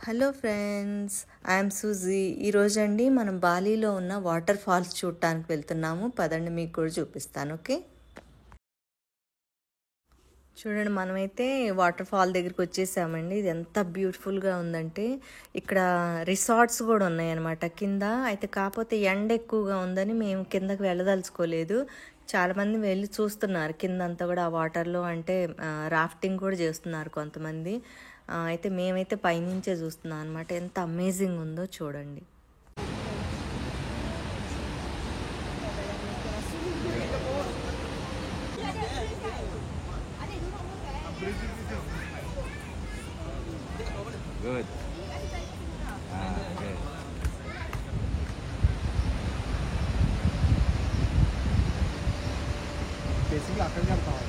Hello friends, I'm suji. ఈరోజు అండి మనం బాలీలో ఉన్న వాటర్ ఫాల్స్ చూడటానికి వెళ్తున్నాము. పదండి, మీకు కూడా చూపిస్తాను. ఓకే, చూడండి, మనమైతే వాటర్ ఫాల్ దగ్గరికి వచ్చేసామండి. ఇది ఎంత బ్యూటిఫుల్గా ఉందంటే ఇక్కడ రిసార్ట్స్ కూడా ఉన్నాయన్నమాట కింద. అయితే కాకపోతే ఎండ ఎక్కువగా ఉందని మేము కిందకి వెళ్ళదలుచుకోలేదు. చాలామంది వెళ్ళి చూస్తున్నారు కిందంతా కూడా ఆ వాటర్లో. అంటే రాఫ్టింగ్ కూడా చేస్తున్నారు కొంతమంది. అయితే మేమైతే పైనుంచే చూస్తున్నాం అనమాట. ఎంత అమేజింగ్ ఉందో చూడండి. Good. Good. Basically, అక్కడ వెళ్తాం.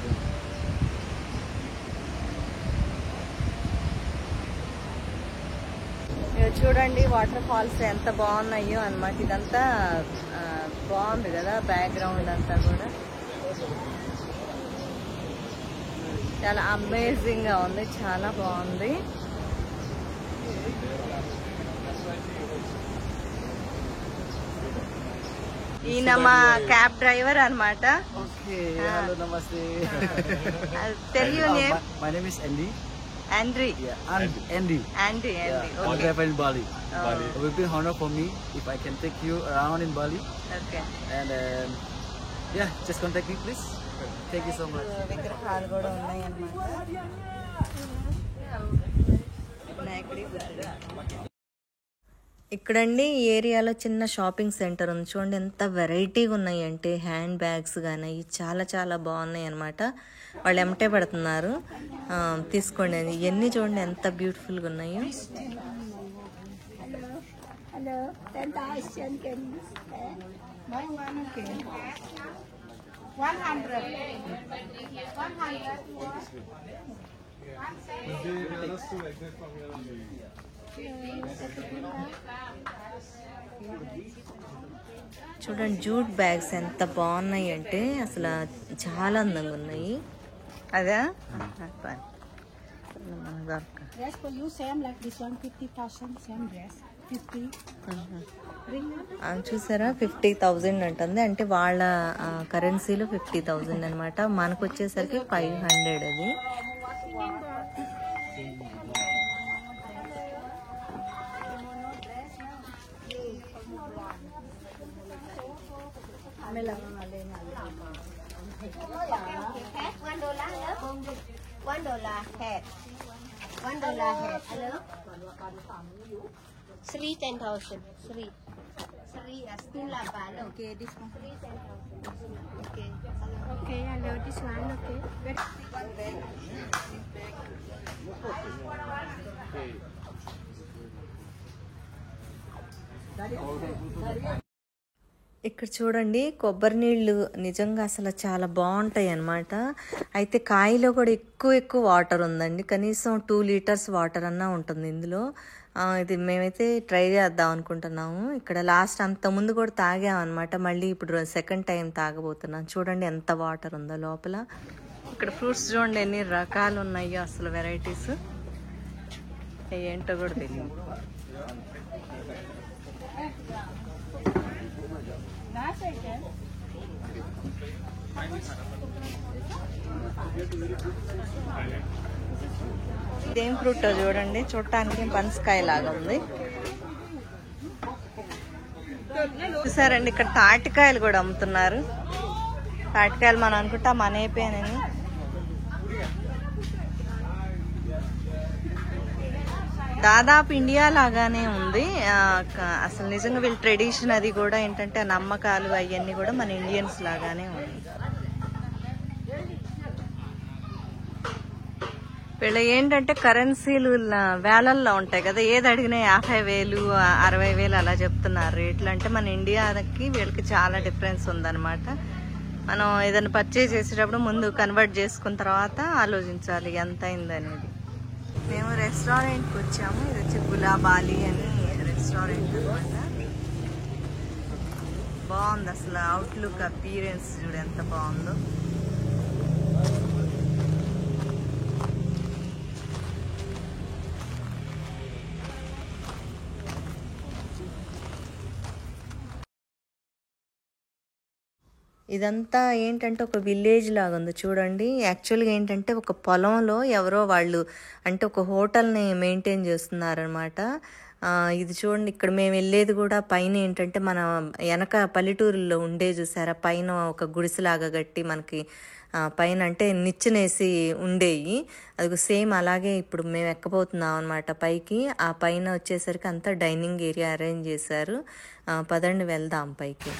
చూడండి వాటర్ ఫాల్స్ ఎంత బాగున్నాయో అన్నమాట. ఇదంతా బాగుంది కదా, బ్యాక్గ్రౌండ్ అంతా కూడా చాలా అమేజింగ్ గా ఉంది, చాలా బాగుంది. ఈయన మా క్యాబ్ డ్రైవర్ అనమాట. Hello, namaste. Telugu name? My name is Andy. Andri. Yeah, Andy. Andy. I'm Okay. driver in Bali. Oh. It will be an honor for me if I can take you around in Bali. Okay. And yeah, just contact me, please. Thank you so much. విగ్రహాలు కూడా ఉన్నాయి అన్నమాట. ఇక్కడండి ఈ ఏరియాలో చిన్న shopping centre ఉంది. చూడండి ఎంత వెరైటీగా ఉన్నాయి అంటే హ్యాండ్ బ్యాగ్స్ కానీ చాలా చాలా బాగున్నాయి అనమాట. వాళ్ళు ఎమటే పడుతున్నారు, తీసుకోండి అని. ఇవన్నీ చూడండి ఎంత బ్యూటిఫుల్గా ఉన్నాయో. చూడండి జూట్ బ్యాగ్స్ ఎంత బాగున్నాయి అంటే అసలు చాలా అందంగా ఉన్నాయి. అదా Dress for you same like this one 50,000 same dress 50. చూసారా 50,000 అంటుంది. అంటే వాళ్ళ కరెన్సీలో 50,000 అనమాట. మనకు వచ్చేసరికి 500 అది. $1 head. Hello? 3 10,000. 3 still la balo. Okay, this one. 3 10,000. Okay. Okay, hello, this one. Okay. ఇక్కడ చూడండి కొబ్బరి నీళ్ళు నిజంగా అసలు చాలా బాగుంటాయి అన్నమాట. అయితే కాయలో కూడా ఎక్కువ వాటర్ ఉందండి. కనీసం 2 లీటర్స్ వాటర్ అన్నా ఉంటుంది ఇందులో. ఇది మేమైతే ట్రై చేద్దాం అనుకుంటున్నాము. ఇక్కడ లాస్ట్ అంత ముందు కూడా తాగామన్నమాట. మళ్ళీ ఇప్పుడు సెకండ్ టైం తాగబోతున్నాం. చూడండి ఎంత వాటర్ ఉందో లోపల. ఇక్కడ ఫ్రూట్స్ చూడండి ఎన్ని రకాలు ఉన్నాయో, అసలు వెరైటీస్ ఏంటో కూడా తెలియదు. ఇదేం ఫ్రూట్ చూడండి, చూడటానికి పనసకాయ లాగా ఉంది. చూసారండి ఇక్కడ తాటికాయలు కూడా అమ్ముతున్నారు. తాటికాయలు మనం అనుకుంటా మన అయిపోయానని. దాదాపు ఇండియా లాగానే ఉంది. అసలు నిజంగా వీళ్ళ ట్రెడిషన్ అది కూడా ఏంటంటే నమ్మకాలు అవన్నీ కూడా మన ఇండియన్స్ లాగానే ఉంది. వీళ్ళ ఏంటంటే కరెన్సీలు వేలల్లో ఉంటాయి కదా, ఏది అడిగినా 50,000 60,000 అలా చెప్తున్నారు రేట్లు. అంటే మన ఇండియాకి వీళ్ళకి చాలా డిఫరెన్స్ ఉందన్నమాట. మనం ఏదైనా పర్చేజ్ చేసేటప్పుడు ముందు కన్వర్ట్ చేసుకున్న తర్వాత ఆలోచించాలి ఎంత అయిందనేది. మేము రెస్టారెంట్కి వచ్చాము. ఇది వచ్చి గులాబాలి అని రెస్టారెంట్ అనమాట. బాగుంది అసలు అవుట్లుక్, అపీరెన్స్ చూడు ఎంత బాగుందో. ఇదంతా ఏంటంటే ఒక విలేజ్ లాగా ఉంది చూడండి. యాక్చువల్గా ఏంటంటే ఒక పొలంలో ఎవరో వాళ్ళు అంటే ఒక హోటల్ని మెయింటైన్ చేస్తున్నారనమాట. ఇది చూడండి, ఇక్కడ మేము వెళ్ళేది కూడా పైన ఏంటంటే మన వెనక పల్లెటూరుల్లో ఉండే చూసారా, పైన ఒక గుడిసెలాగా కట్టి మనకి పైన అంటే నిచ్చెనేసి ఉండేవి. అది సేమ్ అలాగే ఇప్పుడు మేము ఎక్కబోతున్నాం అనమాట పైకి. ఆ పైన వచ్చేసరికి అంతా డైనింగ్ ఏరియా అరేంజ్ చేశారు. పదండి వెళ్దాం పైకి.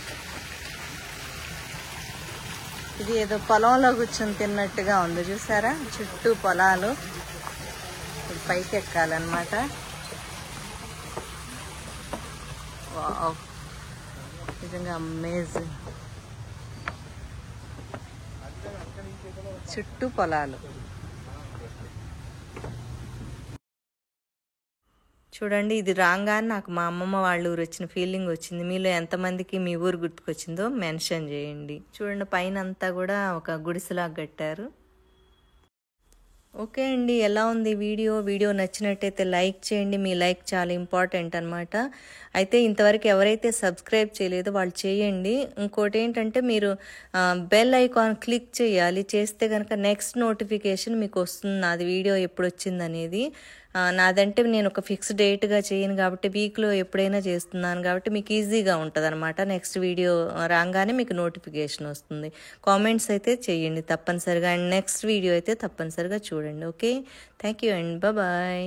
ఇది ఏదో పొలంలో కూర్చొని తిన్నట్టుగా ఉంది చూసారా, చుట్టూ పొలాలు. ఇప్పుడు పైకి ఎక్కాలన్నమాట. వావ్, నిజంగా అమేజింగ్. చుట్టూ పొలాలు చూడండి. ఇది రాగానే నాకు మా అమ్మమ్మ వాళ్ళ ఊరు వచ్చిన ఫీలింగ్ వచ్చింది. మీలో ఎంతమందికి మీ ఊరు గుర్తుకొచ్చిందో మెన్షన్ చేయండి. చూడండి, పైన అంతా కూడా ఒక గుడిసెలాగా కట్టారు. ఓకే అండి, ఎలా ఉంది వీడియో నచ్చినట్టయితే లైక్ చేయండి. మీ లైక్ చాలా ఇంపార్టెంట్ అనమాట. అయితే ఇంతవరకు ఎవరైతే సబ్స్క్రైబ్ చేయలేదో వాళ్ళు చేయండి. ఇంకోటి ఏంటంటే మీరు బెల్ ఐకాన్ క్లిక్ చేయాలి. చేస్తే కనుక నెక్స్ట్ నోటిఫికేషన్ మీకు వస్తుంది, నాది వీడియో ఎప్పుడు వచ్చిందనేది. నాదంటే నేను ఒక ఫిక్స్ డేట్గా చేయను కాబట్టి వీక్లో ఎప్పుడైనా చేస్తున్నాను కాబట్టి మీకు ఈజీగా ఉంటుంది అనమాట. నెక్స్ట్ వీడియో రాగానే మీకు నోటిఫికేషన్ వస్తుంది. కామెంట్స్ అయితే చేయండి తప్పనిసరిగా, అండ్ నెక్స్ట్ వీడియో అయితే తప్పనిసరిగా చూడండి. Okay, thank you and bye.